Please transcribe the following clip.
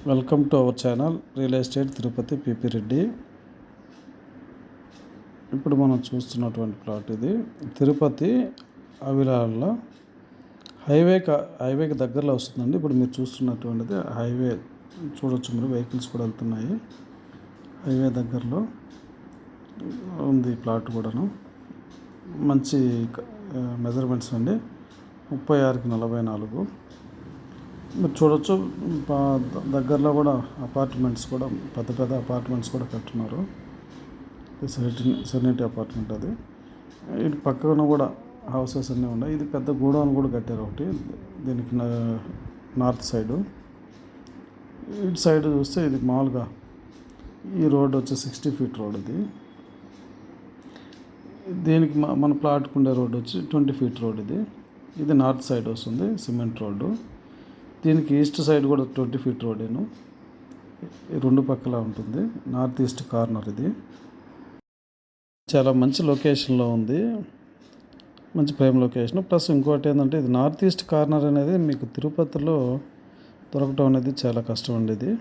Welcome to our channel real estate Tirupati PP Reddy. ఇప్పుడు మనం చూస్తున్నటువంటి ప్లాట్ ఇది తిరుపతి అవిలాల్లో హైవేకి దగ్గరలో వస్తుందండి. ఇప్పుడు మీరు చూస్తున్నటువంటిది హైవే చూడొచ్చు, మీరు వెహికల్స్ కూడా వెళ్తున్నాయి. హైవే దగ్గరలో ఉంది ప్లాట్ కూడాను. మంచి మెజర్మెంట్స్ అండి, 36కి 44. మీరు చూడొచ్చు, దగ్గరలో కూడా అపార్ట్మెంట్స్ కూడా పెద్ద అపార్ట్మెంట్స్ కూడా కట్టున్నారు. సెరెనిటీ అపార్ట్మెంట్ అది. ఇటు పక్కన కూడా హౌసెస్ అన్నీ ఉన్నాయి. ఇది పెద్ద గోడౌన్ కూడా కట్టారు ఒకటి దీనికి నార్త్ సైడు. ఇటు సైడ్ చూస్తే ఇది మామూలుగా ఈ రోడ్ వచ్చి 60 feet రోడ్. ఇది దీనికి మన ప్లాట్కు ఉండే రోడ్ వచ్చి 20 feet రోడ్. ఇది నార్త్ సైడ్ వస్తుంది, సిమెంట్ రోడ్డు. దీనికి ఈస్ట్ సైడ్ కూడా 20 feet రోడ్డేను. రెండు పక్కల ఉంటుంది. నార్త్ ఈస్ట్ కార్నర్ ఇది. చాలా మంచి లొకేషన్లో ఉంది, మంచి ప్రైమ్ లొకేషన్. ప్లస్ ఇంకోటి ఏంటంటే, ఇది నార్త్ ఈస్ట్ కార్నర్ అనేది మీకు తిరుపతిలో దొరకటం అనేది చాలా కష్టం అండి. ఇది